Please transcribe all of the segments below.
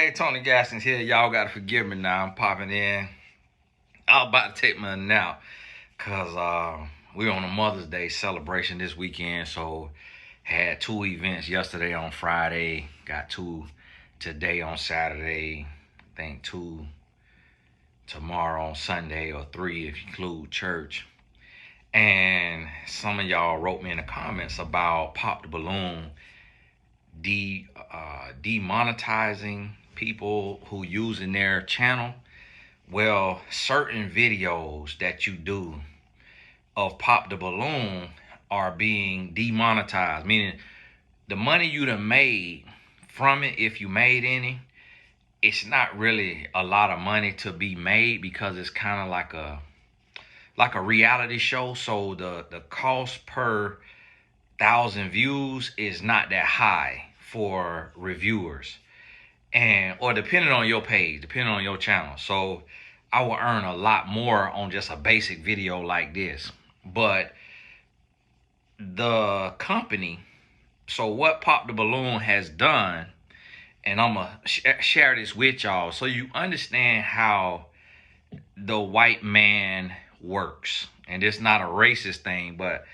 Hey, Tony Gaskins here. Y'all gotta forgive me now. I'm popping in. I was about to take my nap because we're on a Mother's Day celebration this weekend. So had two events yesterday on Friday. Got two today on Saturday. I think two tomorrow on Sunday, or three if you include church. And some of y'all wrote me in the comments about Pop the Balloon demonetizing people who using their channel. Well, certain videos that you do of Pop the Balloon are being demonetized, meaning the money you done made from it, if you made any, it's not really a lot of money to be made because it's kind of like a reality show. So the cost per 1,000 views is not that high for reviewers, and or depending on your page, depending on your channel. So I will earn a lot more on just a basic video like this. But the company, so what Pop the Balloon has done, and I'm gonna share this with y'all so you understand how the white man works. And it's not a racist thing, but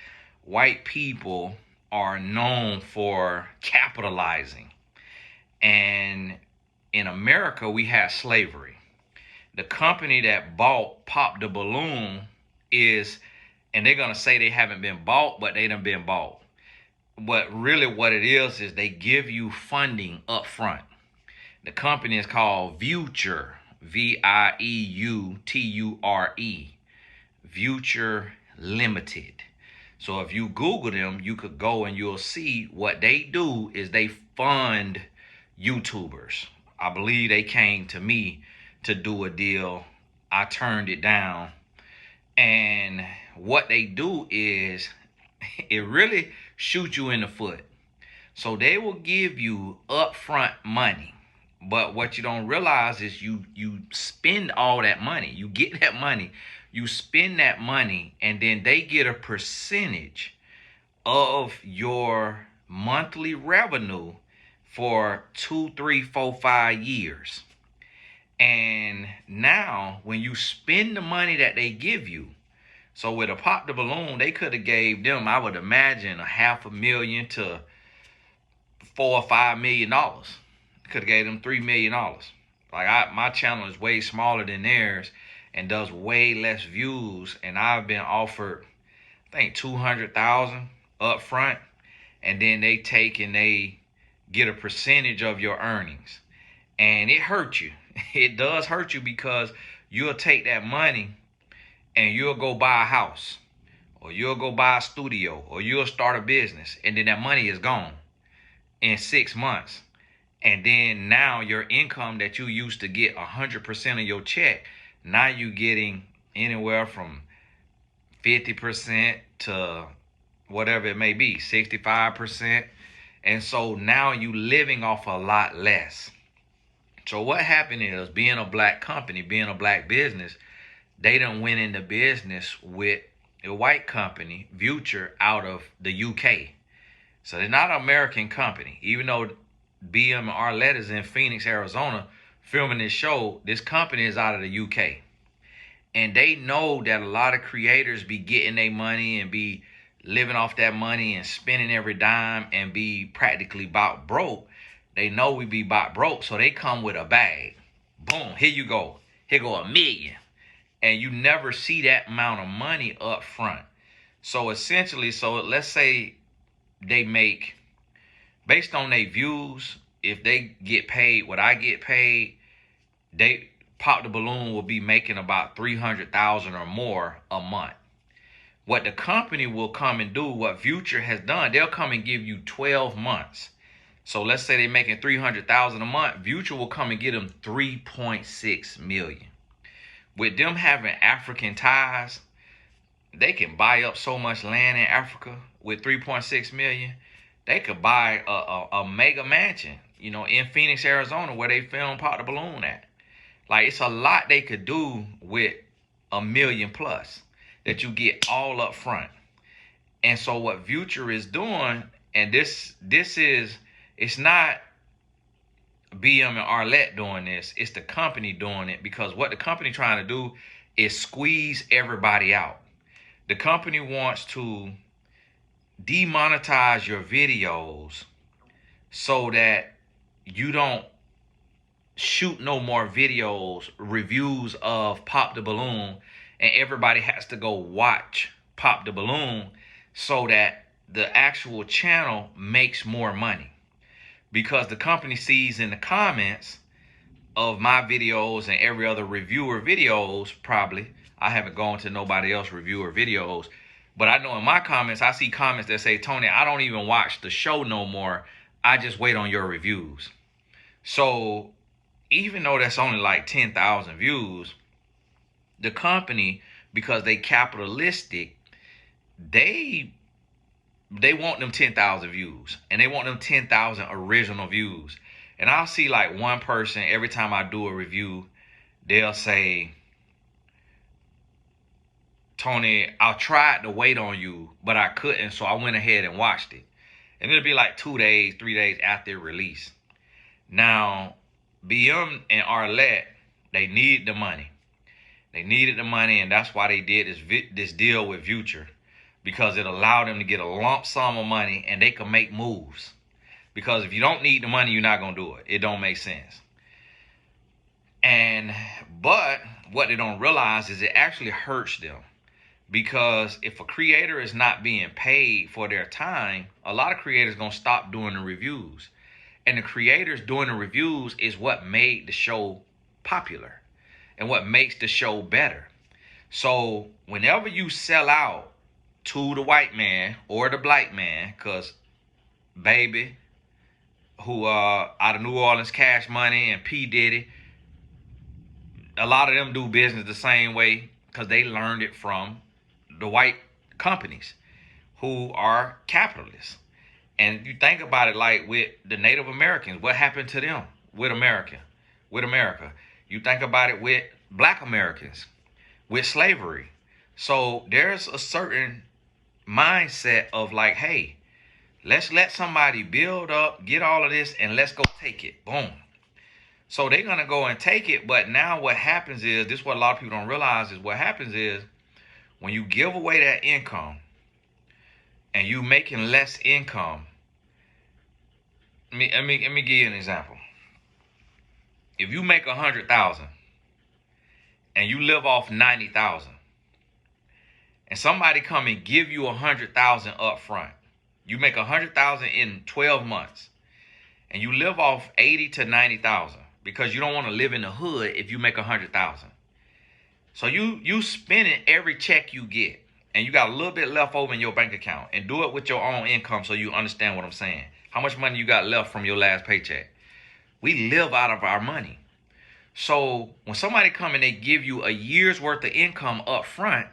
white people are known for capitalizing. And in America, we had slavery. The company that bought Pop the Balloon is, and they're gonna say they haven't been bought, but they done been bought. But really what it is they give you funding up front. The company is called Vuture, Vieuture, Vuture Limited. So if you Google them, you could go and you'll see what they do is they fund YouTubers. I believe they came to me to do a deal. I turned it down. And what they do is it really shoots you in the foot. So they will give you upfront money. But what you don't realize is you spend all that money. You get that money, you spend that money, and then they get a percentage of your monthly revenue for 2, 3, 4, 5 years. And now when you spend the money that they give you, so with a Pop the Balloon, they could have gave them, I would imagine, $500,000 to $4 or $5 million. Could have gave them $3 million. Like my channel is way smaller than theirs and does way less views, and I've been offered, I think, 200,000 up front, and then they take and they get a percentage of your earnings. And it hurts you. It does hurt you because you'll take that money and you'll go buy a house, or you'll go buy a studio, or you'll start a business, and then that money is gone in 6 months. And then now your income that you used to get 100% of your check, now you getting anywhere from 50% to whatever it may be, 65%. And so now you living off a lot less. So what happened is, being a black company, being a black business, they done went into business with a white company, Vuture, out of the UK. So they're not an American company. Even though BM and Arlette is in Phoenix, Arizona, filming this show, this company is out of the UK. And they know that a lot of creators be getting their money and be living off that money and spending every dime and be practically about broke. They know we be about broke, so they come with a bag. Boom, here you go. Here go $1 million. And you never see that amount of money up front. So essentially, so let's say they make, based on their views, if they get paid what I get paid, they Pop the Balloon will be making about 300,000 or more a month. What the company will come and do, what Vuture has done, they'll come and give you 12 months. So let's say they're making 300,000 a month, Vuture will come and get them 3.6 million. With them having African ties, they can buy up so much land in Africa with 3.6 million. They could buy a mega mansion, in Phoenix, Arizona, where they filmed Pop the Balloon at. Like, it's a lot they could do with $1 million plus that you get all up front. And so what Vuture is doing, and this is, it's not BM and Arlette doing this. It's the company doing it, because what the company trying to do is squeeze everybody out. The company wants to demonetize your videos so that you don't shoot no more videos, reviews of Pop the Balloon, and everybody has to go watch Pop the Balloon so that the actual channel makes more money. Because the company sees in the comments of my videos and every other reviewer videos, probably, I haven't gone to nobody else reviewer videos, but I know in my comments, I see comments that say, Tony, I don't even watch the show no more. I just wait on your reviews. So even though that's only like 10,000 views, the company, because they capitalistic, they want them 10,000 views, and they want them 10,000 original views. And I'll see like one person every time I do a review, they'll say, Tony, I tried to wait on you, but I couldn't, so I went ahead and watched it. And it'll be like 2 days, 3 days after it released. Now, BM and Arlette, they need the money. They needed the money, and that's why they did this deal with Future, because it allowed them to get a lump sum of money and they can make moves. Because if you don't need the money, you're not going to do it. It don't make sense. But what they don't realize is it actually hurts them. Because if a creator is not being paid for their time, a lot of creators going to stop doing the reviews. And the creators doing the reviews is what made the show popular and what makes the show better. So whenever you sell out to the white man or the black man, because Baby, who out of New Orleans, Cash Money, and P. Diddy, a lot of them do business the same way because they learned it from the white companies who are capitalists. And you think about it, like with the Native Americans, what happened to them with America? You think about it with Black Americans, with slavery. So there's a certain mindset of like, hey, let's let somebody build up, get all of this, and let's go take it. Boom. So they're going to go and take it. But now what happens is, this is what a lot of people don't realize, is what happens is when you give away that income and you making less income. Let me give you an example. If you make 100,000 and you live off 90,000, and somebody come and give you 100,000 up front, you make 100,000 in 12 months, and you live off 80 to 90,000 because you don't want to live in the hood if you make 100,000. So you spending every check you get, and you got a little bit left over in your bank account, and do it with your own income so you understand what I'm saying. How much money you got left from your last paycheck? We live out of our money. So when somebody come and they give you a year's worth of income up front,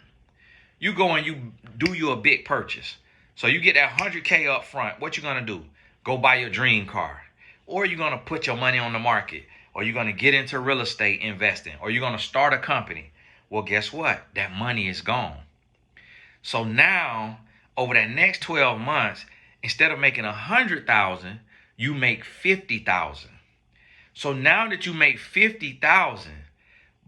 you go and you do you a big purchase. So you get that 100K up front. What you going to do? Go buy your dream car. Or you're going to put your money on the market. Or you're going to get into real estate investing. Or you're going to start a company. Well, guess what? That money is gone. So now, over that next 12 months, instead of making 100,000, you make 50,000. So now that you make 50,000,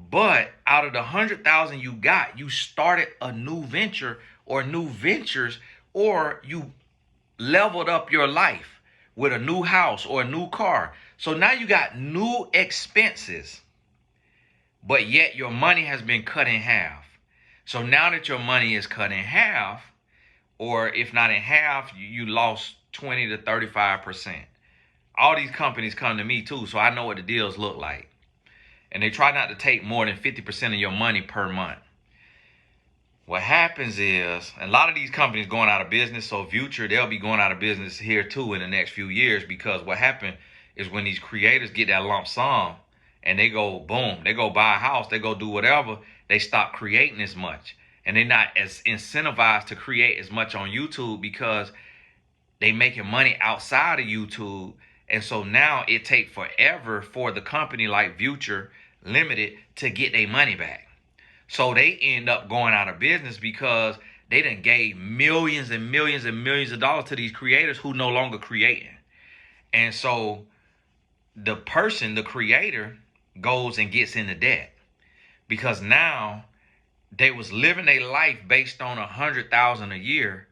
but out of the 100,000 you got, you started a new venture or new ventures, or you leveled up your life with a new house or a new car. So now you got new expenses, but yet your money has been cut in half. So now that your money is cut in half, or if not in half, you lost 20 to 35%. All these companies come to me too, so I know what the deals look like. And they try not to take more than 50% of your money per month. What happens is, a lot of these companies going out of business, so Future, they'll be going out of business here too in the next few years, because what happened is when these creators get that lump sum and they go, boom, they go buy a house, they go do whatever, they stop creating as much. And they're not as incentivized to create as much on YouTube because they making money outside of YouTube. And so now it take forever for the company like Future Limited to get their money back. So they end up going out of business because they done gave millions and millions and millions of dollars to these creators who no longer creating. And so the person, the creator, goes and gets into debt because now they was living a life based on 100,000 a year,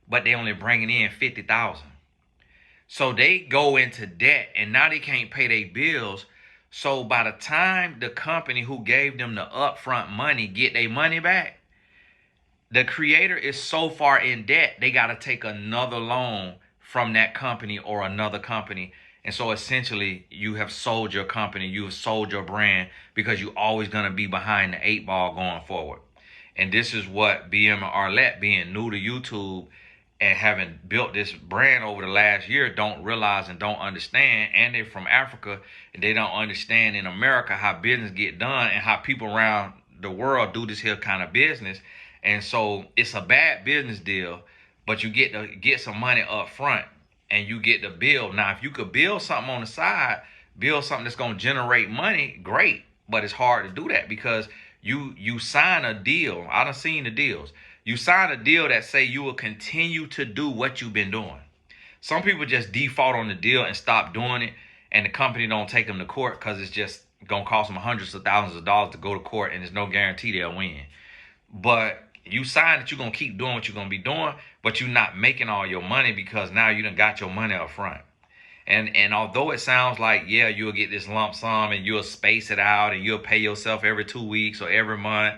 but they only bringing in 50,000. So they go into debt and now they can't pay their bills. So by the time the company who gave them the upfront money get their money back, the creator is so far in debt, they got to take another loan from that company or another company. And so essentially, you have sold your company, you have sold your brand because you're always going to be behind the eight ball going forward. And this is what BM and Arlette, being new to YouTube and having built this brand over the last year, don't realize and don't understand. And they're from Africa and they don't understand in America how business get done and how people around the world do this here kind of business. And so it's a bad business deal, but you get to get some money up front and you get to build. Now, if you could build something on the side, build something that's going to generate money, great. But it's hard to do that because you sign a deal. I done seen the deals. You sign a deal that say you will continue to do what you've been doing. Some people just default on the deal and stop doing it, and the company don't take them to court because it's just gonna cost them hundreds of thousands of dollars to go to court, and there's no guarantee they'll win. But you sign that you're gonna keep doing what you're gonna be doing, but you're not making all your money because now you done got your money up front. And although it sounds like, yeah, you'll get this lump sum and you'll space it out and you'll pay yourself every 2 weeks or every month,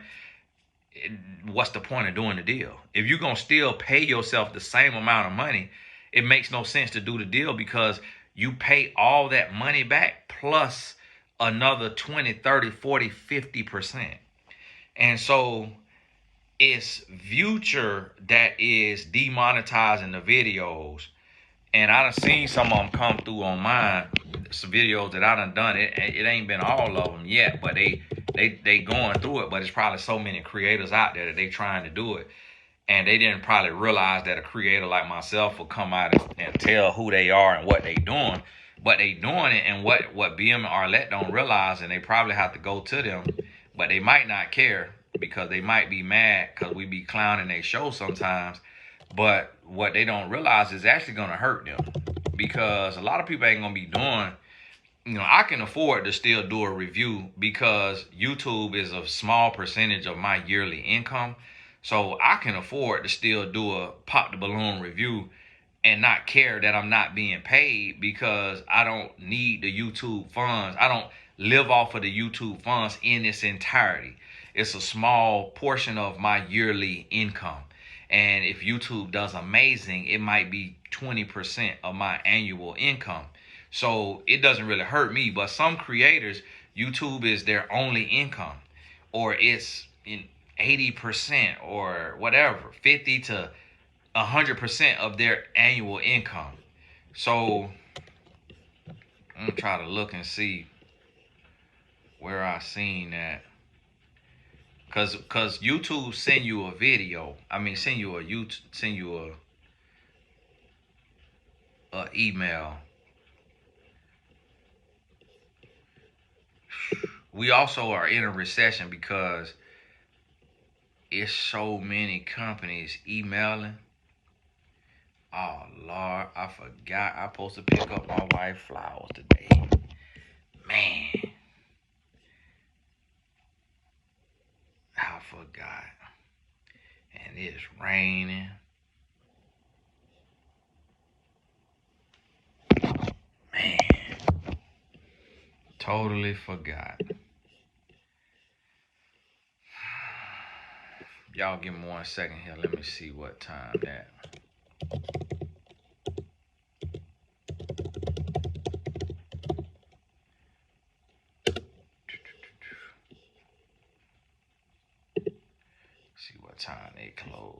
what's the point of doing the deal? If you're going to still pay yourself the same amount of money, it makes no sense to do the deal because you pay all that money back plus another 20, 30, 40, 50%. And so it's Future that is demonetizing the videos. And I done seen some of them come through on mine. Some videos that I done. It ain't been all of them yet, but they going through it. But it's probably so many creators out there that they trying to do it, and they didn't probably realize that a creator like myself will come out and tell who they are and what they doing. But they doing it, and what BM and Arlette don't realize, and they probably have to go to them, but they might not care because they might be mad because we be clowning their show sometimes. But what they don't realize is actually going to hurt them because a lot of people ain't going to be doing, I can afford to still do a review because YouTube is a small percentage of my yearly income. So I can afford to still do a pop the balloon review and not care that I'm not being paid because I don't need the YouTube funds. I don't live off of the YouTube funds in its entirety. It's a small portion of my yearly income. And if YouTube does amazing, it might be 20% of my annual income. So it doesn't really hurt me. But some creators, YouTube is their only income, or it's in 80% or whatever, 50 to 100% of their annual income. So I'm gonna try to look and see where I seen that. Cause YouTube send you a video. I mean, send you a email. We also are in a recession because it's so many companies emailing. Oh Lord, I forgot I'm supposed to pick up my wife's flowers today. Man, I forgot. And it's raining. Man, totally forgot. Y'all give me 1 second here. Let me see what time that. See what time they close.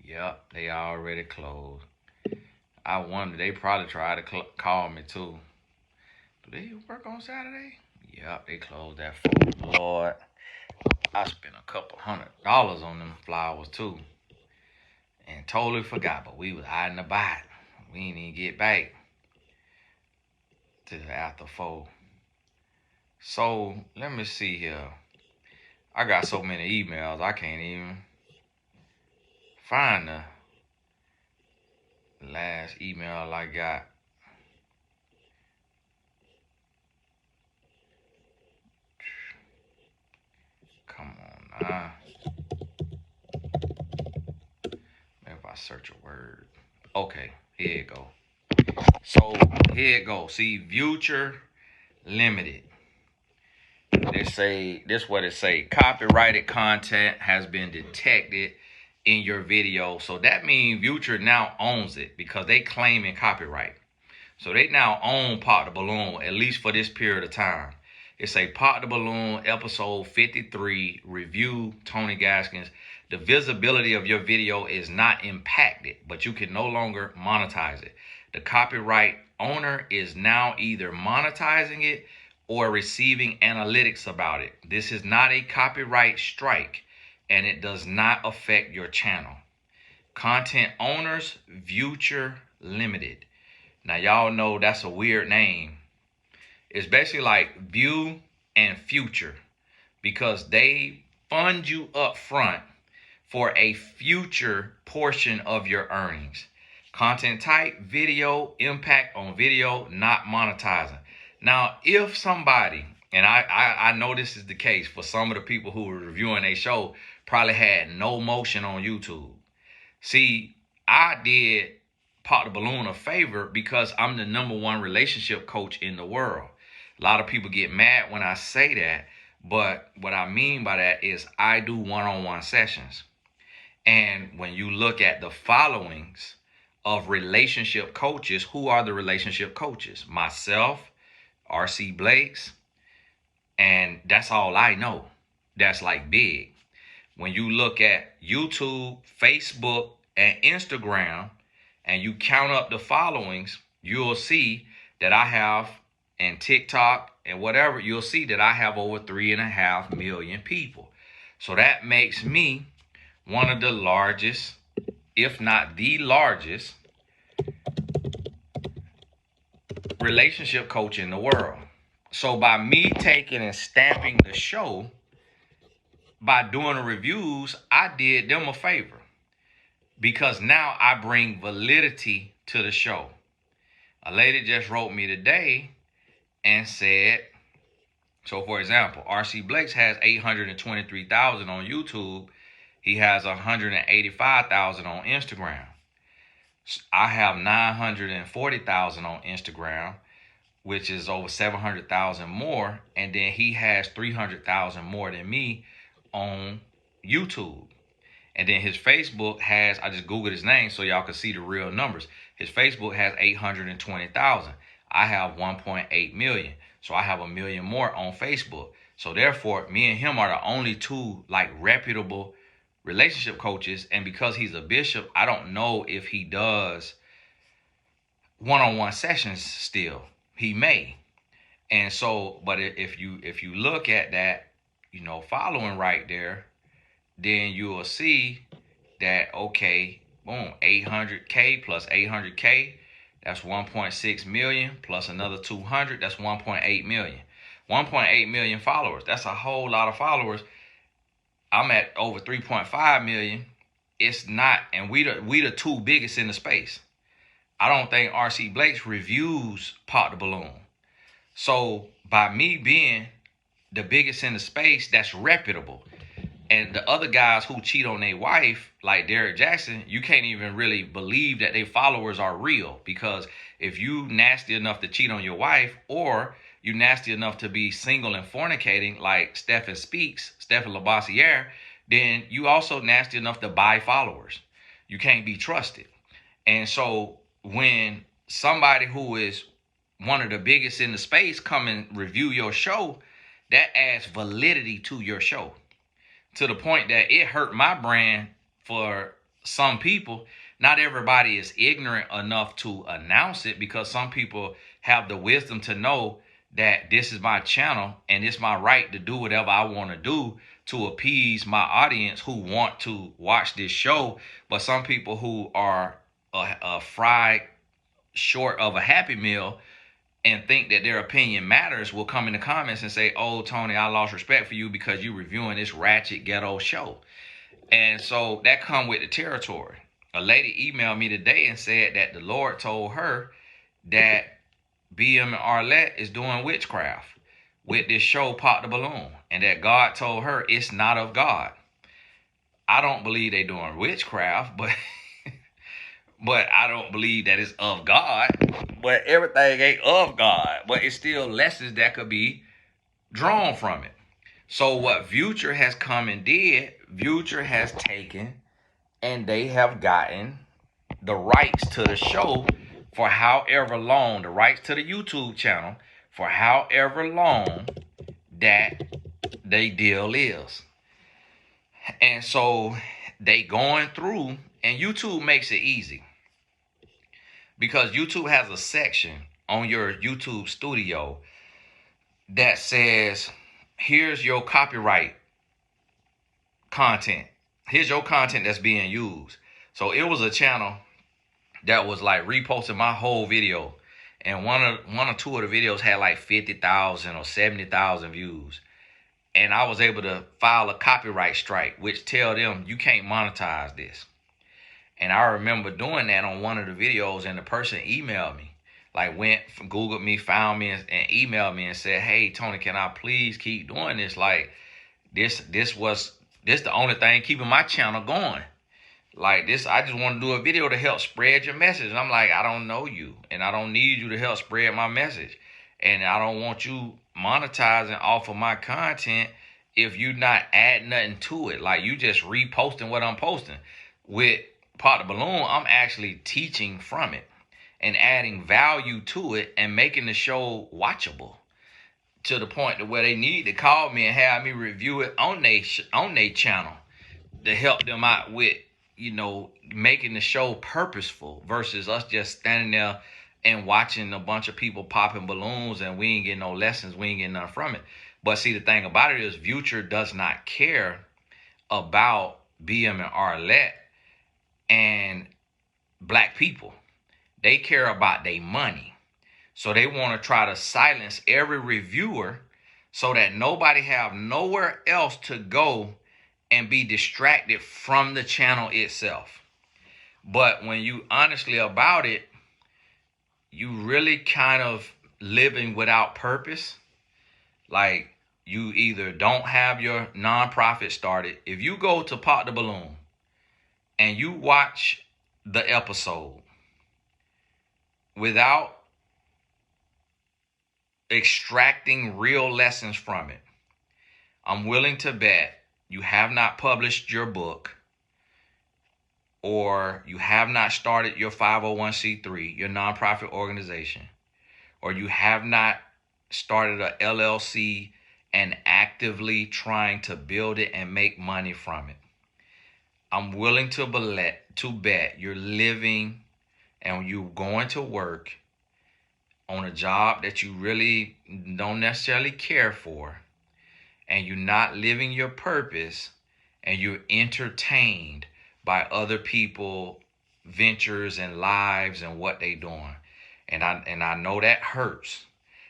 Yep, they already closed. I wonder, they probably tried to call me too. Do they work on Saturday? Yep, they closed that for Lord. I spent a couple $100 on them flowers too. And totally forgot, but we was hiding the bite. We didn't even get back. to after 4. So let me see here. I got so many emails I can't even find the last email I got. Come on now. Maybe if I search a word. Okay, here it go. So here it go. See, future limited. This what it say. Copyrighted content has been detected in your video. So that means future now owns it because they claiming copyright. So they now own Pop the Balloon, at least for this period of time. It's a Pop the Balloon episode 53 review, Tony Gaskins. The visibility of your video is not impacted, but you can no longer monetize it. The copyright owner is now either monetizing it or receiving analytics about it. This is not a copyright strike, and it does not affect your channel. Content owners, Future Limited. Now, y'all know that's a weird name. It's basically like View and Future because they fund you up front for a future portion of your earnings. Content type, video, impact on video, not monetizing. Now, if somebody, and I know this is the case for some of the people who were reviewing a show, probably had no motion on YouTube. See, I did Pop the Balloon a favor because I'm the #1 relationship coach in the world. A lot of people get mad when I say that, but what I mean by that is I do one-on-one sessions. And when you look at the followings of relationship coaches, who are the relationship coaches? Myself, R.C. Blakes, and that's all I know. That's like big. When you look at YouTube, Facebook, and Instagram, and you count up the followings, you'll see that I have, and TikTok and whatever, you'll see that I have over 3.5 million people. So that makes me one of the largest, if not the largest, relationship coach in the world. So by me taking and stamping the show, by doing the reviews, I did them a favor because now I bring validity to the show. A lady just wrote me today and said, so for example, R.C. Blakes has 823,000 on YouTube. He has 185,000 on Instagram. I have 940,000 on Instagram, which is over 700,000 more. And then he has 300,000 more than me on YouTube. And then his Facebook has, I just Googled his name so y'all can see the real numbers. His Facebook has 820,000. I have 1.8 million. So I have 1 million more on Facebook. So therefore, me and him are the only two like reputable relationship coaches. And because he's a bishop, I don't know if he does one-on-one sessions still. He may. And so, but if you look at that, following right there, then you will see that, okay, boom, 800K plus 800K, that's 1.6 million plus another 200, that's 1.8 million. 1.8 million followers. That's a whole lot of followers. I'm at over 3.5 million. It's not, and we the two biggest in the space. I don't think R.C. Blakes reviews Pop the Balloon. So by me being the biggest in the space, that's reputable. And the other guys who cheat on their wife, like Derek Jackson, you can't even really believe that their followers are real. Because if you nasty enough to cheat on your wife, or you nasty enough to be single and fornicating, like Stephen Labossiere, then you also nasty enough to buy followers. You can't be trusted. And so when somebody who is one of the biggest in the space come and review your show, that adds validity to your show. To the point that it hurt my brand for some people. Not everybody is ignorant enough to announce it because some people have the wisdom to know that this is my channel and it's my right to do whatever I want to do to appease my audience who want to watch this show. But some people who are a fried short of a Happy Meal and think that their opinion matters will come in the comments and say, "Oh, Tony, I lost respect for you because you reviewing this ratchet ghetto show." And so that come with the territory. A lady emailed me today and said that the Lord told her that BM and Arlette is doing witchcraft with this show Pop the Balloon, and that God told her it's not of God. I don't believe they doing witchcraft, but but I don't believe that it's of God. But everything ain't of God, but it's still lessons that could be drawn from it. So what Future has come and did, Future has taken and they have gotten the rights to the show for however long, the rights to the YouTube channel for however long that they deal is. And so they going through, and YouTube makes it easy because YouTube has a section on your YouTube studio that says, here's your copyright content. Here's your content that's being used. So it was a channel that was like reposting my whole video, and one or two of the videos had like 50,000 or 70,000 views. And I was able to file a copyright strike, which tell them you can't monetize this. And I remember doing that on one of the videos, and the person emailed me, like went, Googled me, found me, and emailed me and said, "Hey, Tony, can I please keep doing this? Like this the only thing keeping my channel going. Like this, I just want to do a video to help spread your message." And I'm like, I don't know you, and I don't need you to help spread my message. And I don't want you monetizing off of my content if you're not adding nothing to it. Like you just reposting what I'm posting. With Pop the Balloon, I'm actually teaching from it and adding value to it and making the show watchable to the point to where they need to call me and have me review it on their channel to help them out with, making the show purposeful versus us just standing there and watching a bunch of people popping balloons and we ain't getting no lessons, we ain't getting nothing from it. But see, the thing about it is Future does not care about BM and Arlette and black people. They care about their money. So they want to try to silence every reviewer so that nobody have nowhere else to go and be distracted from the channel itself. But when you honestly about it, you really kind of living without purpose. Like you either don't have your nonprofit started. If you go to Pop the Balloon and you watch the episode without extracting real lessons from it, I'm willing to bet you have not published your book, or you have not started your 501c3, your nonprofit organization, or you have not started a LLC and actively trying to build it and make money from it. I'm willing to bet you're living and you're going to work on a job that you really don't necessarily care for, and you're not living your purpose, and you're entertained by other people ventures and lives and what they doing. And I know that hurts.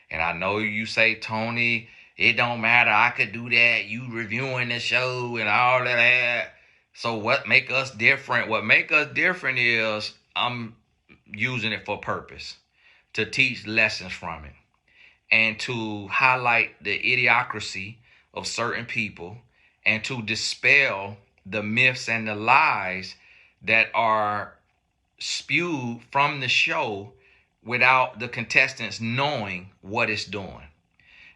And I know you say, "Tony, it don't matter, I could do that, you reviewing the show and all of that." So what make us different? What make us different is I'm using it for purpose, to teach lessons from it, and to highlight the idiocracy of certain people, and to dispel the myths and the lies that are spewed from the show without the contestants knowing what it's doing.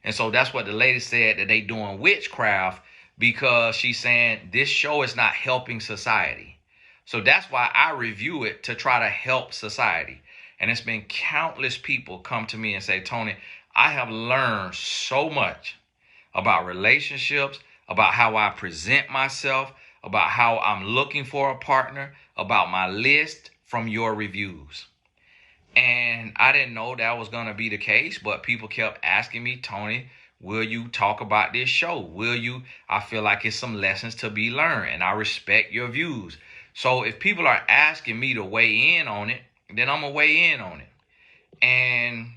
And so that's what the lady said, that they doing witchcraft, because she's saying this show is not helping society. So that's why I review it, to try to help society. And it's been countless people come to me and say, "Tony, I have learned so much about relationships, about how I present myself, about how I'm looking for a partner, about my list from your reviews." And I didn't know that was going to be the case, but people kept asking me, "Tony, will you talk about this show? Will you? I feel like it's some lessons to be learned, and I respect your views." So if people are asking me to weigh in on it, then I'm going to weigh in on it. And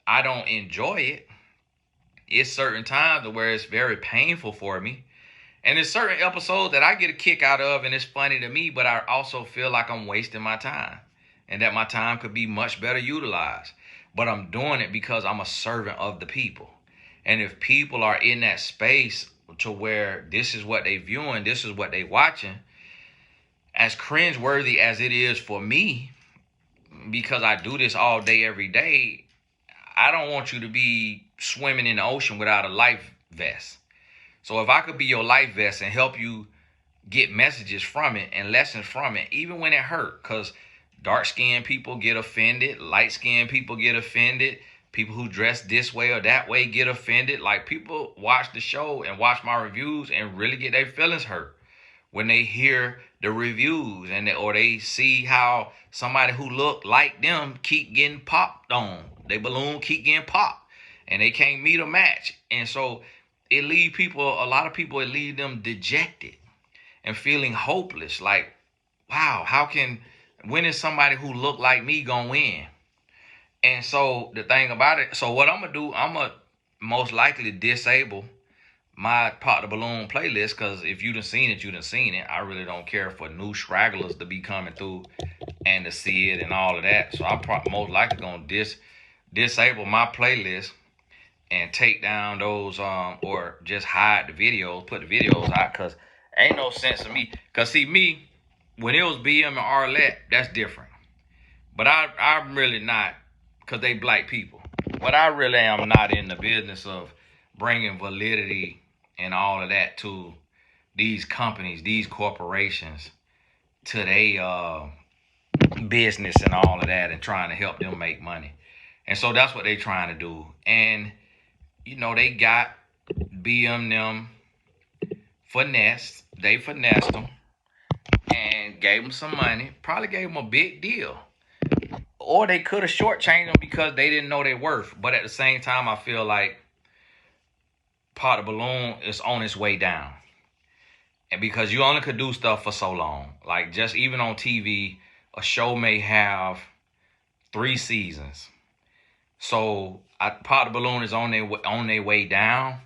I don't enjoy it. It's certain times where it's very painful for me. And there's certain episodes that I get a kick out of and it's funny to me, but I also feel like I'm wasting my time and that my time could be much better utilized. But I'm doing it because I'm a servant of the people. And if people are in that space to where this is what they viewing, this is what they watching, as cringeworthy as it is for me, because I do this all day, every day, I don't want you to be swimming in the ocean without a life vest. So if I could be your life vest and help you get messages from it and lessons from it, even when it hurt, because dark-skinned people get offended, light-skinned people get offended, people who dress this way or that way get offended. Like, people watch the show and watch my reviews and really get their feelings hurt when they hear the reviews or they see how somebody who look like them keep getting popped on. They balloon keep getting popped and they can't meet a match. And so it leave people, a lot of people, it leave them dejected and feeling hopeless. Like, wow, when is somebody who look like me gonna win? And so the thing about it, so what I'm gonna do, I'm gonna most likely disable my Pop the Balloon playlist, because if you done seen it, you done seen it. I really don't care for new stragglers to be coming through and to see it and all of that. So I'm most likely gonna disable my playlist and take down those or just hide the videos, put the videos out, because ain't no sense of me. Because see, me, when it was BM and Arlette, that's different. But I'm really not, because they black people. But I really am not in the business of bringing validity and all of that to these companies, these corporations, to their business and all of that, and trying to help them make money. And so that's what they trying to do. And, you know, they got BM them finessed. They finessed them and gave them some money. Probably gave them a big deal. Or they could have shortchanged them because they didn't know their worth. But at the same time, I feel like Pot of Balloon is on its way down. And because you only could do stuff for so long. Like, just even on TV, a show may have 3 seasons. So Pot of Balloon is on their way down.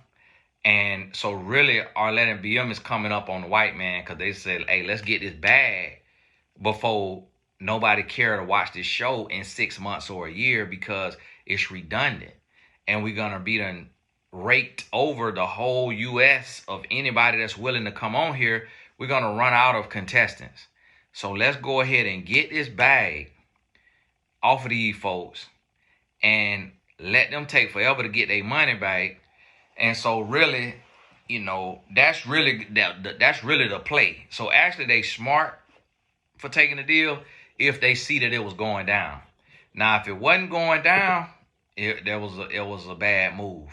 And so really, Arlette and BM is coming up on the white man, because they said, hey, let's get this bag before nobody care to watch this show in 6 months or a year, because it's redundant. And we're going to be done raked over the whole U.S. of anybody that's willing to come on here. We're going to run out of contestants. So let's go ahead and get this bag off of these folks and let them take forever to get their money back. And so really, you know, that's really the play. So actually, they smart for taking the deal if they see that it was going down. Now, if it wasn't going down, it was a bad move.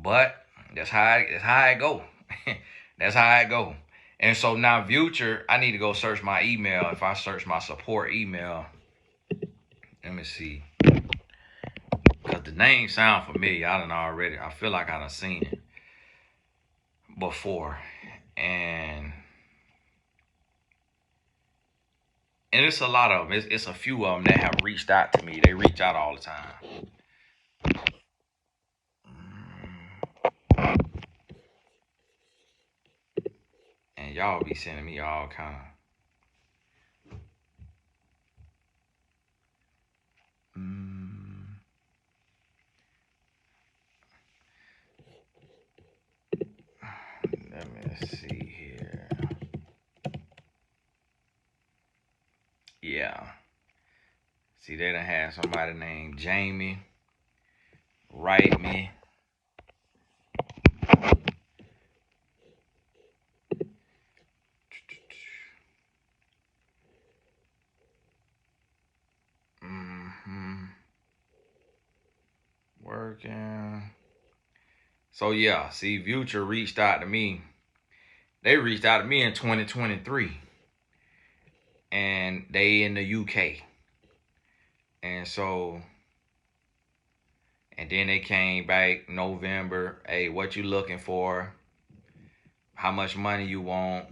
But that's how it go. That's how it go. And so now, Future, I need to go search my email. If I search my support email, let me see. Because the name sound familiar. I don't know already. I feel like I done seen it before. And it's a lot of them. It's a few of them that have reached out to me. They reach out all the time. And y'all be sending me all kind of. Let me see here. Yeah. See, they done had somebody named Jamie write me. Working. So yeah, see, Future reached out to me. They reached out to me in 2023. And they in the UK. And so, and then they came back November. Hey, what you looking for? How much money you want?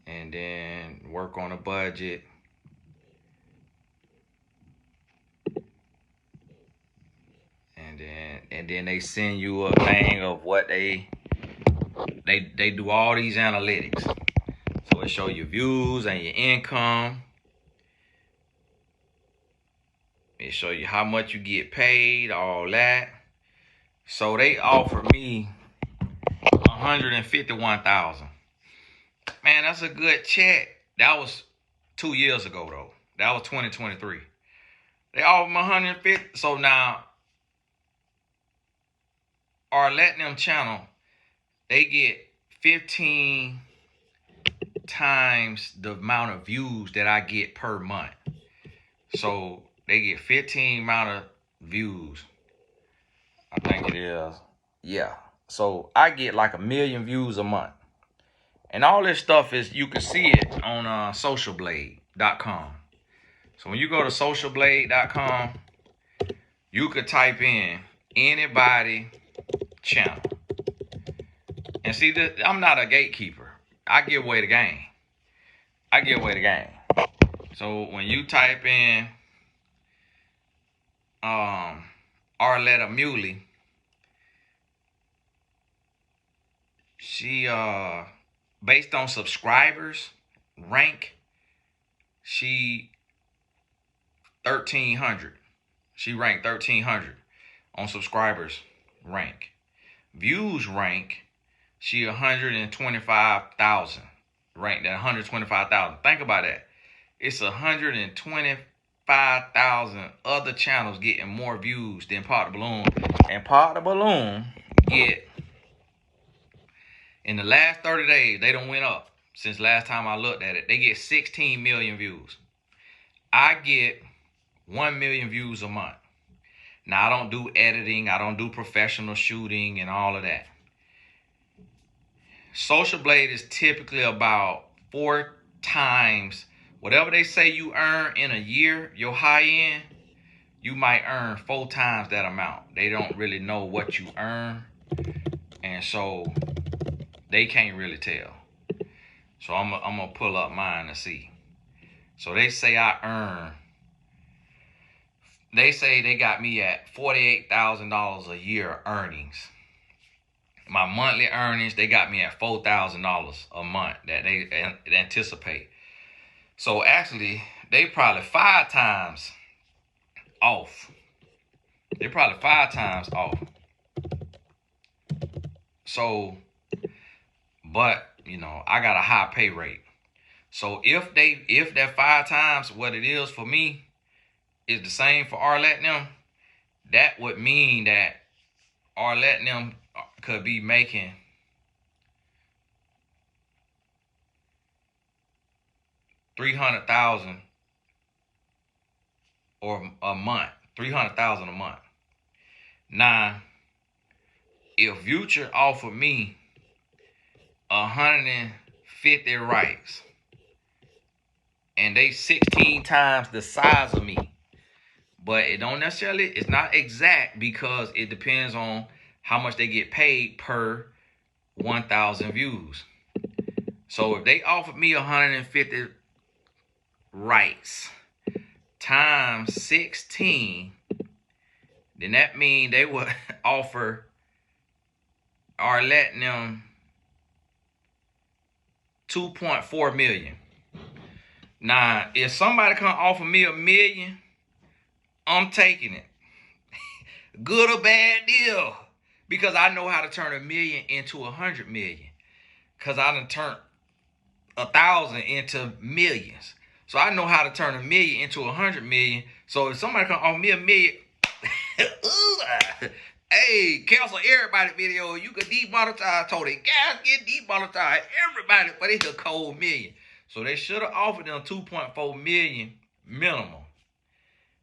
And then work on a budget. and then they send you a thing of what they do all these analytics. So it show your views and your income. It show you how much you get paid, all that. So they offered me $151,000. Man, that's a good check. That was 2 years ago though. That was 2023. They offered me 150. So now our letting them channel, they get 15 times the amount of views that I get per month. So they get 15 amount of views. I think it is. Yeah. So I get like 1 million views a month. And all this stuff is, you can see it on socialblade.com. So when you go to socialblade.com, you could type in anybody channel. And see, I'm not a gatekeeper. I give away the game. So when you type in Arletta Muley, she based on subscribers rank, she 1,300. She ranked 1,300 on subscribers rank. Views rank, she 125,000. Ranked at 125,000. Think about that. It's 125,000 other channels getting more views than Pop the Balloon. And Pop the Balloon get, in the last 30 days, they done went up since last time I looked at it. They get 16 million views. I get 1 million views a month. Now, I don't do editing. I don't do professional shooting and all of that. Social Blade is typically about 4 times whatever they say you earn in a year, your high end, you might earn 4 times that amount. They don't really know what you earn, and so they can't really tell. So I'm gonna pull up mine to see. So they say they say they got me at $48,000 a year earnings. My monthly earnings, they got me at $4,000 a month that they anticipate. So actually, they probably 5 times off. So, but you know, I got a high pay rate. So if that 5 times what it is for me is the same for Arlette and them, that would mean that Arlette and them could be making $300,000 or a month. $300,000 a month. Now, if Future offered me 150 rights, and they 16 times the size of me, but it don't necessarily, it's not exact because it depends on how much they get paid per 1,000 views. So if they offered me 150 rights times 16, then that means they would offer Arlette and them 2.4 million. Now, if somebody can offer me $1 million, I'm taking it. Good or bad deal. Because I know how to turn $1 million into 100 million. Because I done turned 1,000 into millions. So I know how to turn $1 million into 100 million. So if somebody can offer me $1 million, hey, cancel everybody video. You could demonetize. I told it, guys, get demonetized. Everybody, but it's a cold million. So they should have offered them 2.4 million minimum.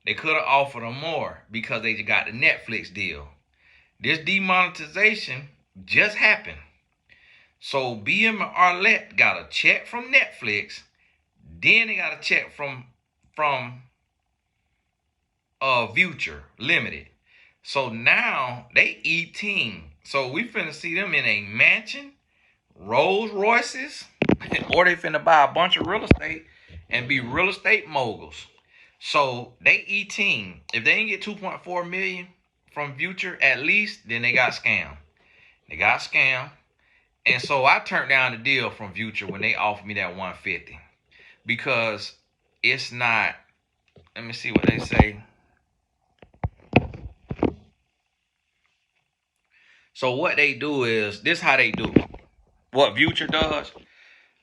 They could have offered them more because they got the Netflix deal. This demonetization just happened. So BM and Arlette got a check from Netflix. Then they got a check from Future Limited. So now they eating. So we finna see them in a mansion, Rolls Royces, or they finna buy a bunch of real estate and be real estate moguls. So they eating. If they ain't get 2.4 million from Future at least, then they got scammed. They got scammed. And so I turned down the deal from Future when they offered me that 150 because it's not. Let me see what they say. So what they do is this: how they do. What Future does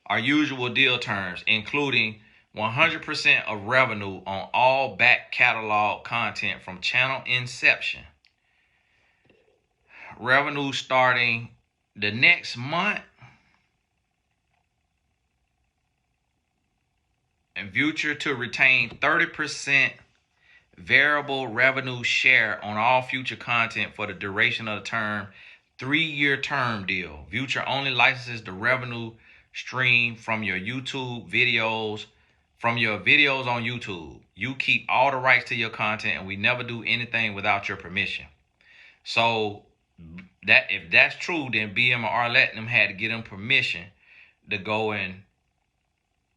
are usual deal terms, including 100% of revenue on all back catalog content from channel inception. Revenue starting the next month. And Future to retain 30% variable revenue share on all future content for the duration of the term. 3-year term deal. Future only licenses the revenue stream from your YouTube videos, from your videos on YouTube. You keep all the rights to your content, and we never do anything without your permission. So that if that's true, then BM and Arlette and them had to get them permission to go and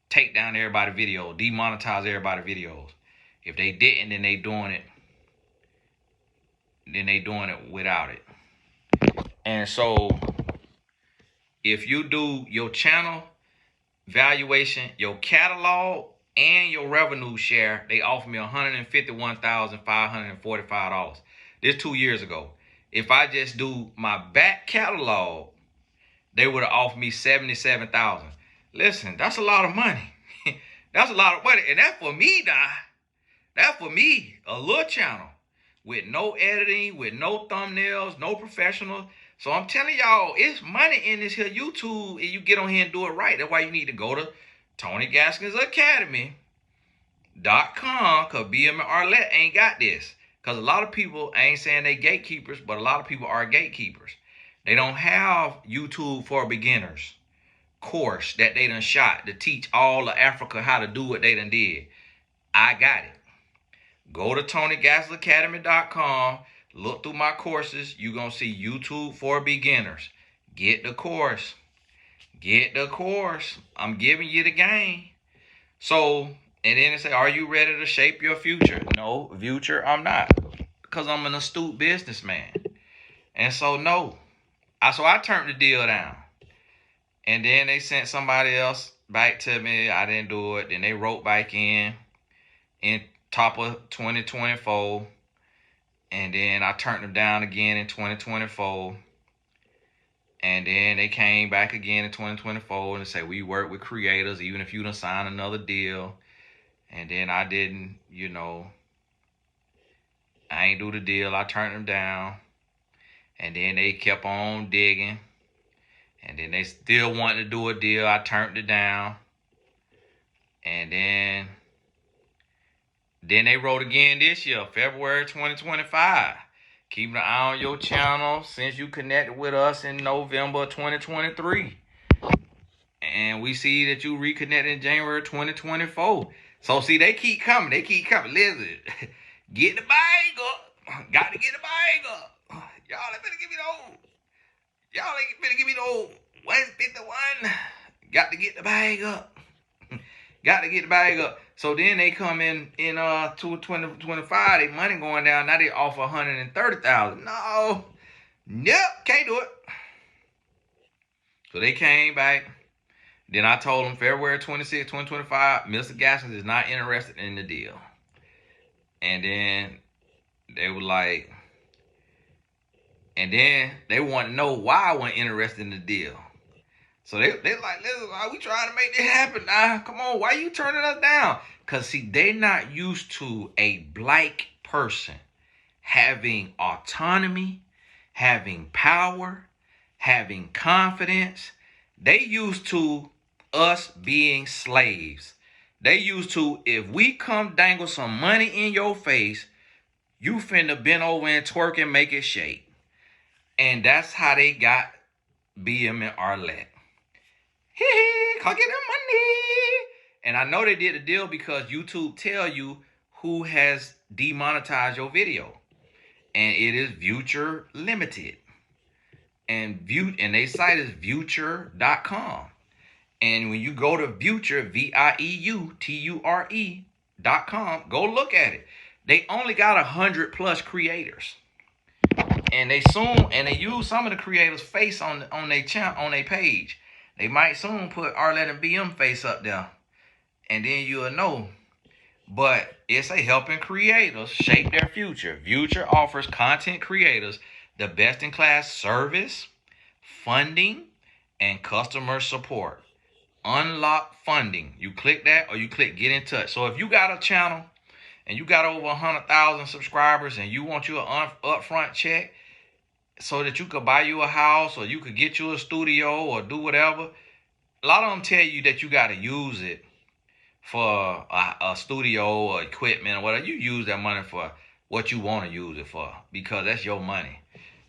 take down everybody's video, demonetize everybody's videos. If they didn't, then they doing it. Then they doing it without it. And so if you do your channel valuation, your catalog, and your revenue share, they offer me $151,545. This 2 years ago. If I just do my back catalog, they would have offered me $77,000. Listen, that's a lot of money. That's a lot of money. And that's for me, now. That's for me, a little channel with no editing, with no thumbnails, no professional. So I'm telling y'all, it's money in this here YouTube, and you get on here and do it right. That's why you need to go to TonyGaskinsAcademy.com, because BM and Arlette ain't got this. Because a lot of people, I ain't saying they gatekeepers, but a lot of people are gatekeepers. They don't have YouTube for beginners course that they done shot to teach all of Africa how to do what they done did. I got it. Go to TonyGaskinsAcademy.com. Look through my courses. You're going to see YouTube for beginners. Get the course. Get the course. I'm giving you the game. So, and then they say, are you ready to shape your future? No, future, I'm not. Because I'm an astute businessman. And so, no. So I turned the deal down. And then they sent somebody else back to me. I didn't do it. Then they wrote back in top of 2024. And then I turned them down again in 2024. And then they came back again in 2024 and said, we work with creators even if you done sign another deal. And then I didn't, I ain't do the deal. I turned them down. And then they kept on digging. And then they still wanted to do a deal. I turned it down. And then they wrote again this year, February 2025. Keep an eye on your channel since you connected with us in November 2023. And we see that you reconnected in January 2024. So see, they keep coming. Listen, get the bag up. Got to get the bag up. Y'all ain't finna give me those. Y'all ain't finna give me those 151. Got to get the bag up. Got to get the bag up. So then they come in 2025, they money going down. Now they offer $130,000. No. Nope, can't do it. So they came back. Then I told them February 26, 2025, Mr. Gaskins is not interested in the deal. And then they were like, and then they want to know why I wasn't interested in the deal. So they like, listen, we trying to make this happen now. Come on, why you turning us down? Because, see, they're not used to a black person having autonomy, having power, having confidence. They used to us being slaves. They used to, if we come dangle some money in your face, you finna bend over and twerk and make it shake. And that's how they got BM and Arlette. Come get them money. And I know they did a deal because YouTube tell you who has demonetized your video. And it is Future Limited. And their site is Future.com. And when you go to Future, VIEUTURE.com, go look at it. They only got 100+ creators. And they use some of the creators' face on their channel, on their page. They might soon put Arlette and BM face up there, and then you'll know. But it's a helping creators shape their future. Future offers content creators the best in class service, funding, and customer support. Unlock funding. You click that or you click get in touch. So if you got a channel and you got over 100,000 subscribers and you want you an upfront check so that you could buy you a house or you could get you a studio or do whatever, a lot of them tell you that you got to use it for a studio or equipment or whatever. You use that money for what you want to use it for because that's your money.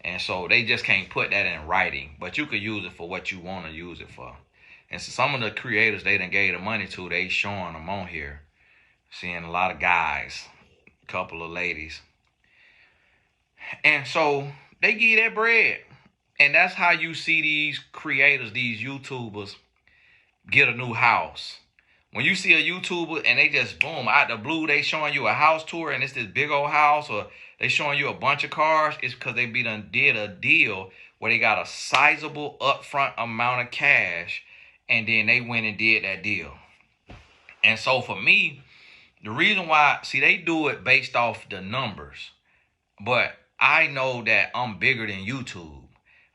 And so they just can't put that in writing, but you could use it for what you want to use it for. And so some of the creators they done gave the money to, they showing them on here. Seeing a lot of guys, a couple of ladies. And so they give that bread. And that's how you see these creators, these YouTubers, get a new house. When you see a YouTuber and they just, boom, out the blue, they showing you a house tour and it's this big old house, or they showing you a bunch of cars, it's because they done did a deal where they got a sizable upfront amount of cash and then they went and did that deal. And so for me, the reason why, see, they do it based off the numbers. But I know that I'm bigger than YouTube.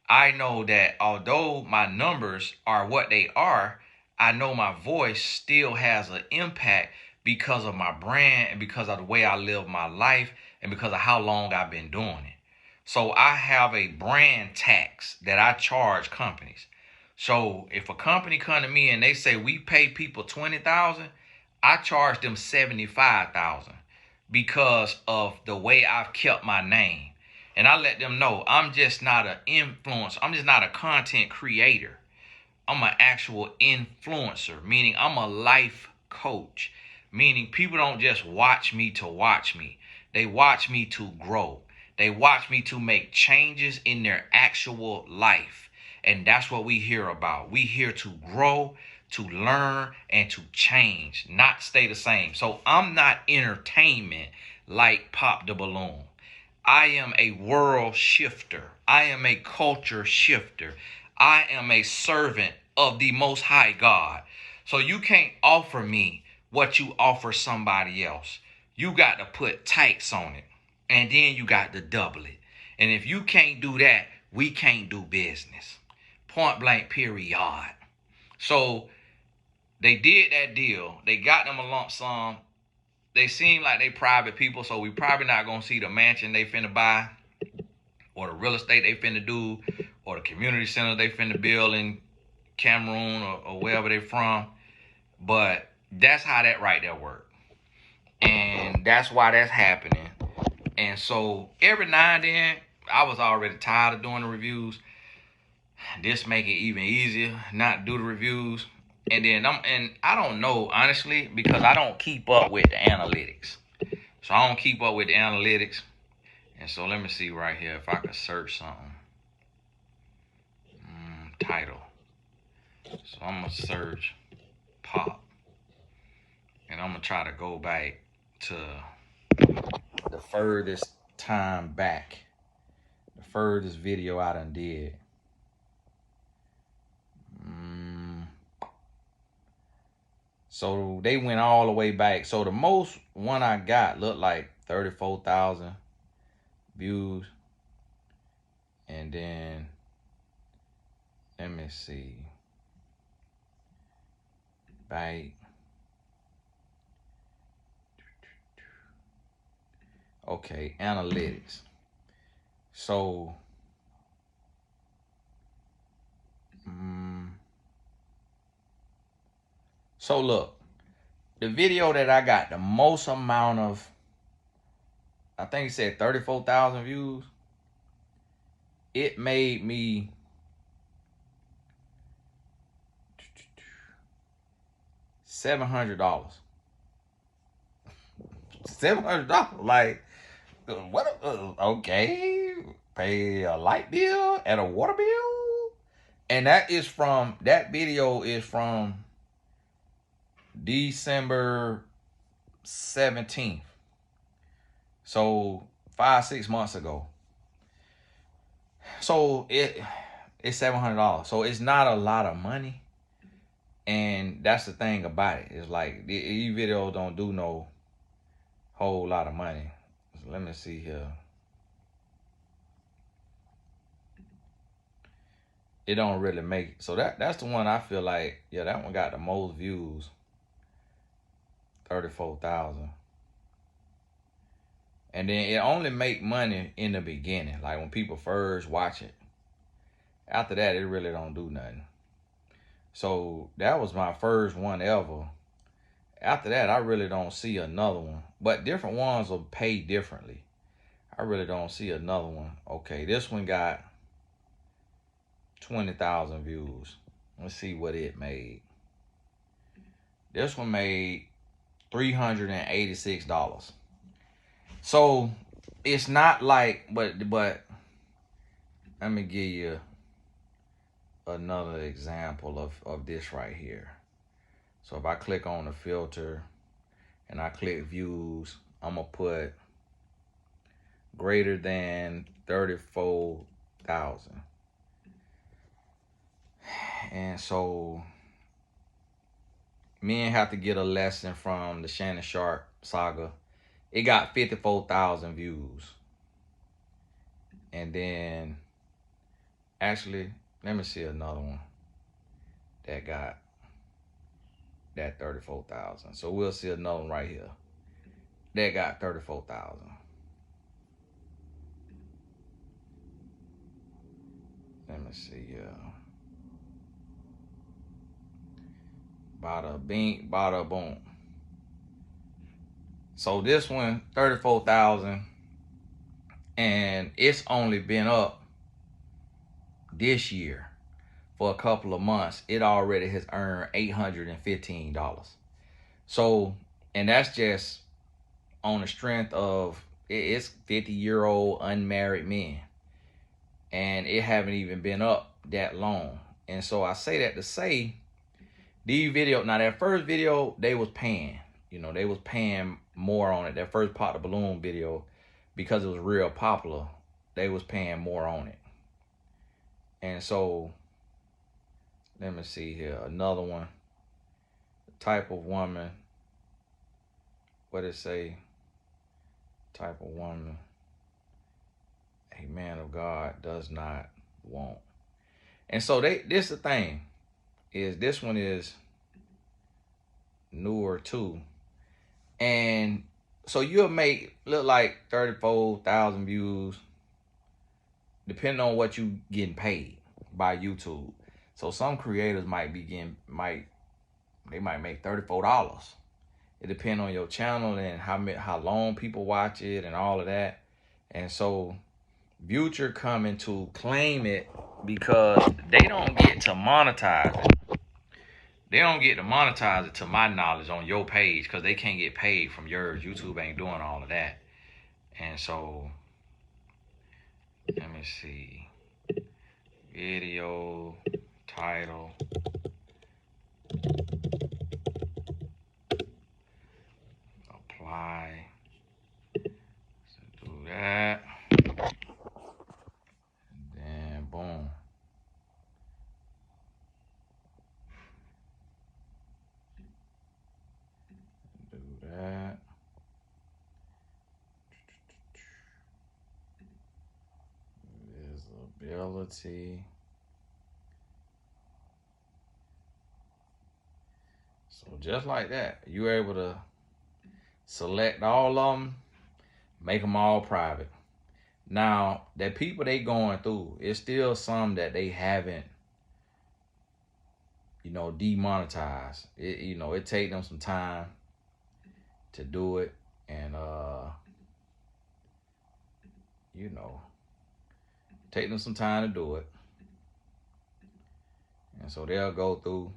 I know that although my numbers are what they are, I know my voice still has an impact because of my brand and because of the way I live my life and because of how long I've been doing it. So I have a brand tax that I charge companies. So if a company come to me and they say we pay people $20,000, I charge them $75,000 because of the way I've kept my name. And I let them know I'm just not an influencer. I'm just not a content creator. I'm an actual influencer, meaning I'm a life coach, meaning people don't just watch me to watch me. They watch me to grow. They watch me to make changes in their actual life. And that's what we hear about. We here to grow, to learn, and to change, not stay the same. So I'm not entertainment like Pop the Balloon. I am a world shifter. I am a culture shifter. I am a servant of the Most High God. So you can't offer me what you offer somebody else. You got to put tights on it. And then you got to double it. And if you can't do that, we can't do business. Point blank, period. So they did that deal. They got them a lump sum. They seem like they private people, so we probably not going to see the mansion they finna buy or the real estate they finna do or the community center they finna build in Cameroon or wherever they from. But that's how that right there work. And that's why that's happening. And so every now and then, I was already tired of doing the reviews. This make it even easier not do the reviews. And then I don't know, honestly, because I don't keep up with the analytics. So I don't keep up with the analytics. And so let me see right here if I could search something. Title. So I'm going to search Pop. And I'm going to try to go back to the furthest time back. The furthest video I done did. So they went all the way back. So the most one I got looked like 34,000 views. And then, let me see. Back. Okay, analytics. So, so look, the video that I got the most amount of, I think it said 34,000 views. It made me $700. $700, like, what? Okay, pay a light bill and a water bill, and that video is from December 17th. So 5-6 months ago. So it's $700. So it's not a lot of money. And that's the thing about it. It's like these videos don't do no whole lot of money. So let me see here. It don't really make it. So that's the one I feel like, yeah, that one got the most views. 34,000. And then it only make money in the beginning, like when people first watch it. After that, it really don't do nothing. So that was my first one ever. After that, I really don't see another one. But different ones will pay differently. I really don't see another one. Okay, this one got 20,000 views. Let's see what it made. This one made $386. So it's not like, but let me give you another example of this right here. So if I click on the filter and I click views, I'm gonna put greater than 34,000. And so men have to get a lesson from the Shannon Sharp saga. It got 54,000 views. And then actually, let me see another one that got that 34,000. So we'll see another one right here that got 34,000. Let me see. Bada bing, bada boom. So this one, 34,000, and it's only been up this year for a couple of months. It already has earned $815. So, and that's just on the strength of it's 50-year-old unmarried men, and it haven't even been up that long. And so I say that to say these videos, now that first video, they was paying, they was paying more on it. That first Pop the Balloon video, because it was real popular, they was paying more on it. And so let me see here, another one, type of woman, what it say, type of woman a man of God does not want. And so this the thing, is this one is newer too. And so you'll make look like 34,000 views, depending on what you getting paid by YouTube. So some creators might be getting, they might make $34. It depends on your channel and how long people watch it and all of that. And so Future coming to claim it because they don't get to monetize it. They don't get to monetize it, to my knowledge, on your page, because they can't get paid from yours. YouTube ain't doing all of that. And so, let me see. Video, title. Apply. So do that. And then, boom. Do that. Visibility. So just like that, you're able to select all of them, make them all private. Now, the people they going through, it's still some that they haven't, demonetized. It take them some time to do it, and take them some time to do it. And so they'll go through,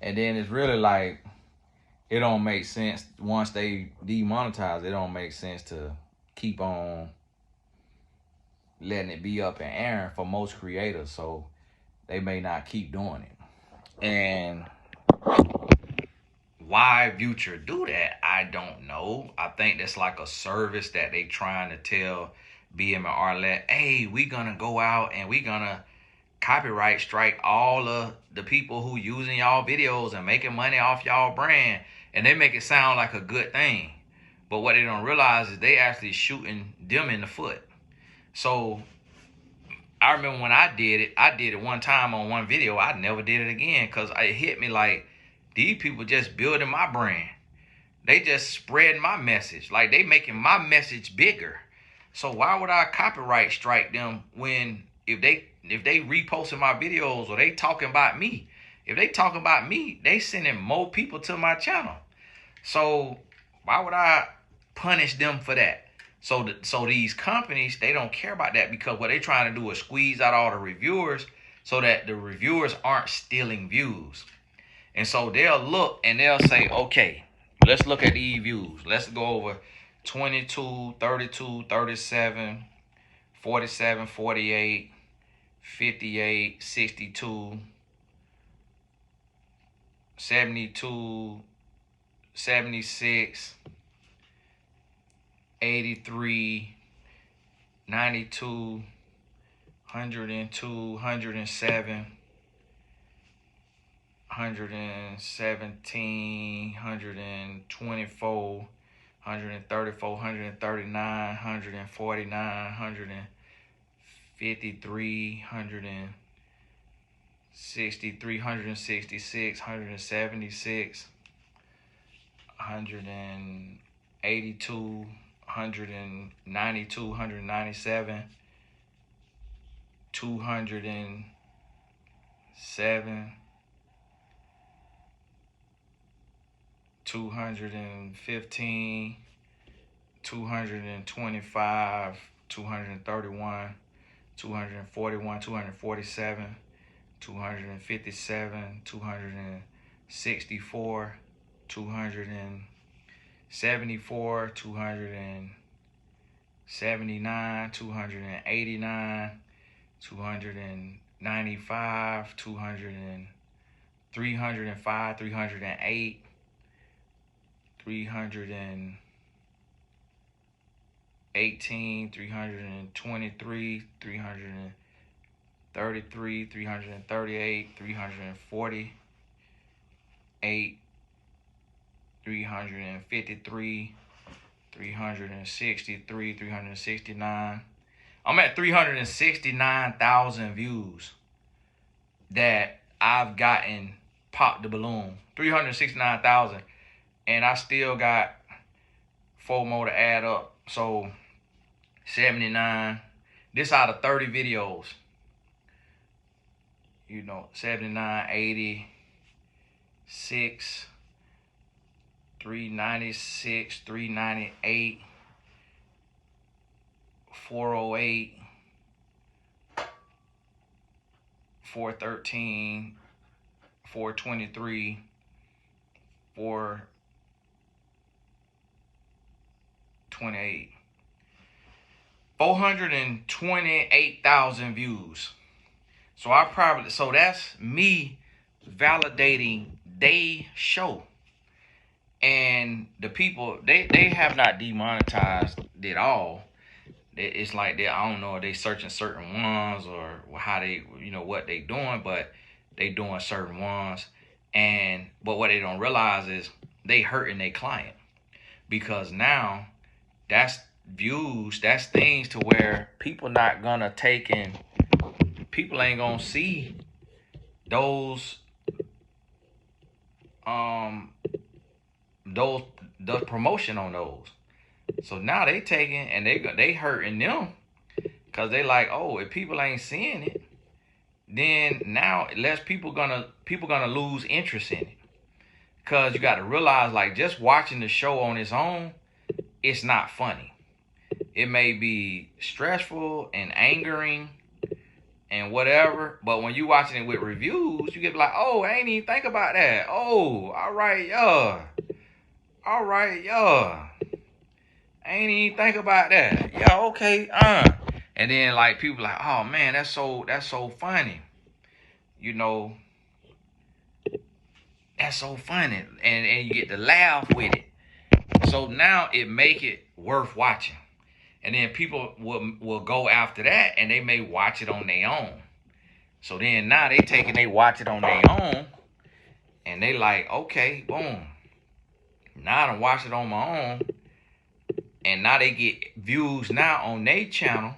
and then it's really like, it don't make sense once they demonetize. It don't make sense to keep on letting it be up in air for most creators. So they may not keep doing it. And why Future do that, I don't know. I think that's like a service that they trying to tell BM and Arlette, hey, we gonna go out and we gonna copyright strike all of the people who using y'all videos and making money off y'all brand. And they make it sound like a good thing. But what they don't realize is they actually shooting them in the foot. So I remember when I did it one time on one video. I never did it again because it hit me like these people just building my brand. They just spreading my message. Like they making my message bigger. So why would I copyright strike them when if they reposting my videos or they talking about me? If they talking about me, they sending more people to my channel. So why would I punish them for that? So these companies, they don't care about that because what they're trying to do is squeeze out all the reviewers so that the reviewers aren't stealing views. And so they'll look and they'll say, okay, let's look at these views. Let's go over 22, 32, 37, 47, 48, 58, 62, 72, 76, 83, 92, 102, 107, 117, 124, 134, 139, 149, 153, 163, 166, 176, 182, 192, 197, 207, 215, 225, 231, 241, 247, 257, 264, 274, 279, 289, 295, 305, 308, 318, 323, 333, 338, 348, 353, 363, 369. I'm at 369,000 views that I've gotten Pop the Balloon. 369,000. And I still got 4 more to add up. So 79. This out of 30 videos. 79, 80, 6, 396, 398, 408, 413, 423, 428. 428,000 views. So that's me validating they show. And the people, they have not demonetized it all. It's like I don't know if they searching certain ones or how they, what they doing, but they doing certain ones. But what they don't realize is they hurting their client. Because now that's views, that's things to where people ain't gonna see those the promotion on those. So now they taking and they hurting them because they like, oh, if people ain't seeing it, then now people gonna lose interest in it. Because you got to realize, like, just watching the show on its own, it's not funny. It may be stressful and angering and whatever, but when you watching it with reviews, you get like, oh, I ain't even think about that. Oh, all right, yeah. All right, yeah. I ain't even think about that. Yeah, okay, And then like people like, oh man, that's so funny. That's so funny. And you get to laugh with it. So now it make it worth watching. And then people will go after that, and they may watch it on their own. So then now they watch it on their own, and they like, okay, boom. Now I done watch it on my own, and now they get views now on their channel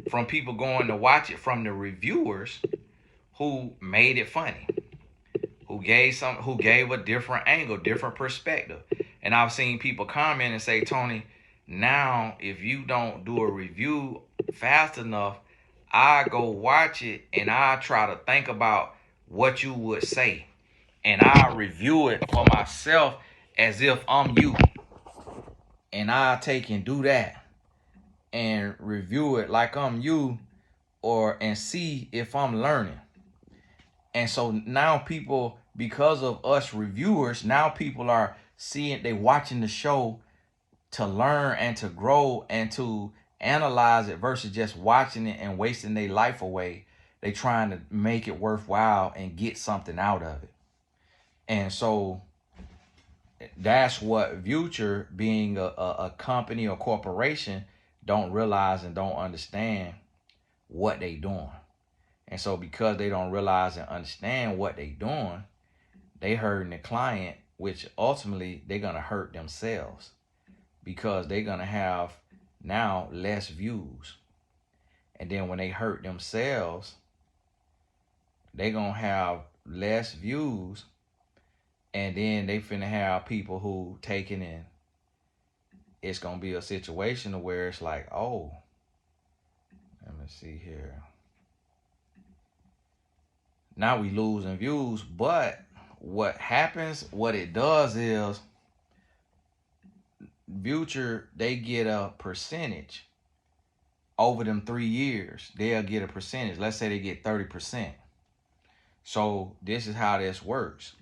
from people going to watch it from the reviewers who made it funny, who gave a different angle, different perspective. And I've seen people comment and say, Tony, now if you don't do a review fast enough, I go watch it and I try to think about what you would say, and I review it for myself as if I'm you, and I take and do that and review it like I'm you, or and see if I'm learning. And so now people, because of us reviewers, now people are seeing, they watching the show to learn and to grow and to analyze it versus just watching it and wasting their life away. They trying to make it worthwhile and get something out of it. And so that's what Future, being a company or corporation, don't realize and don't understand what they doing. And so because they don't realize and understand what they doing, they hurting the client, which ultimately they're gonna hurt themselves, because they're gonna have now less views. And then when they hurt themselves, they're gonna have less views, and then they finna have people who taking in. It's gonna be a situation where it's like, oh, let me see here. Now we losing views, but what happens, what it does is Future, they get a percentage over them 3 years. They'll get a percentage. Let's say they get 30%. So this is how this works.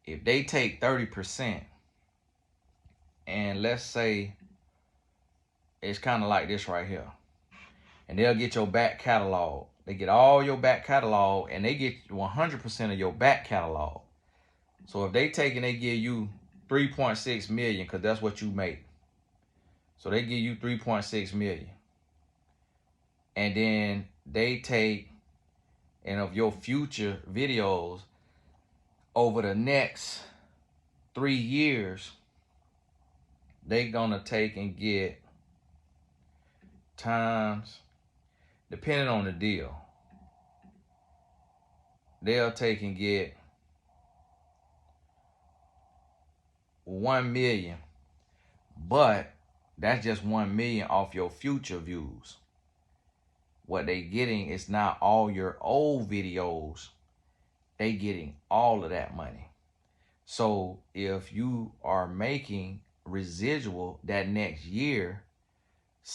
If they take 30%, and let's say it's kind of like this right here, and they'll get your back catalog. They get all your back catalog, and they get 100% of your back catalog. So if they take and they give you 3.6 million, because that's what you make. So they give you 3.6 million. And then they take, and of your future videos over the next 3 years, they gonna take and get times, depending on the deal, they'll take and get 1 million, but that's just 1 million off your future views. What they getting is not all your old videos. They getting all of that money. So if you are making residual that next year,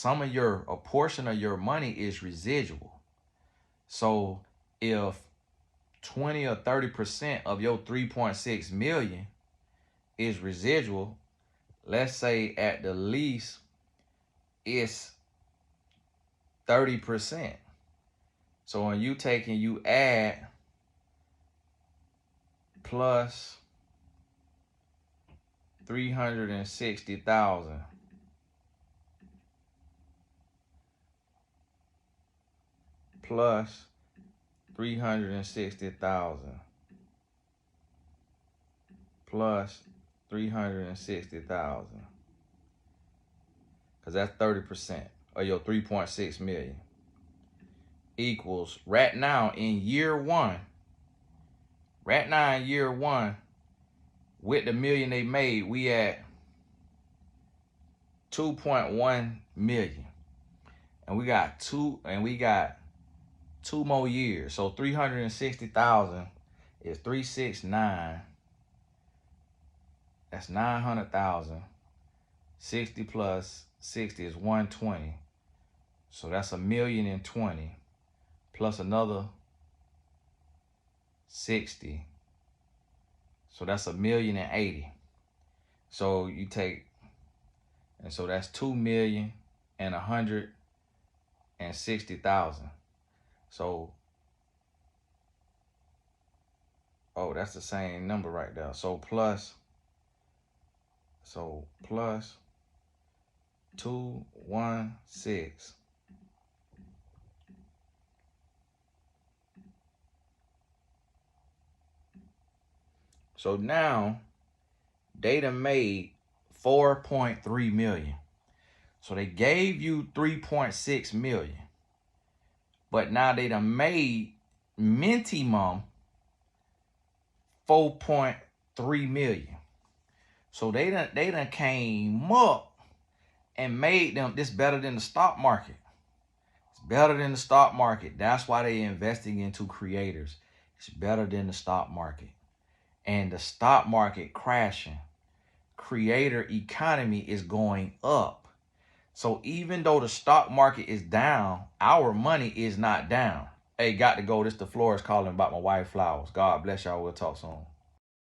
a portion of your money is residual. So if 20 or 30% of your 3.6 million is residual, let's say at the least it's 30%. So when you take and you add plus 360,000 plus 360,000 plus 360,000, because that's 30% of your 3.6 million, equals right now in year one, with the million they made, we at 2.1 million, and we got two more years. So 360,000 is 369. That's 900,000. 60 plus 60 is 120. So that's 1,020,000 plus another 60. So that's 1,080,000. So you take, and so that's 2,160,000. So, oh, that's the same number right there. So plus 216. So now they done made 4.3 million. So they gave you 3.6 million. But now they done made minimum 4.3 million. So they done came up and made them this better than the stock market. It's better than the stock market. That's why they investing into creators. It's better than the stock market. And the stock market crashing. Creator economy is going up. So even though the stock market is down, our money is not down. Hey, got to go. This the Flores calling about my wife flowers. God bless y'all. We'll talk soon.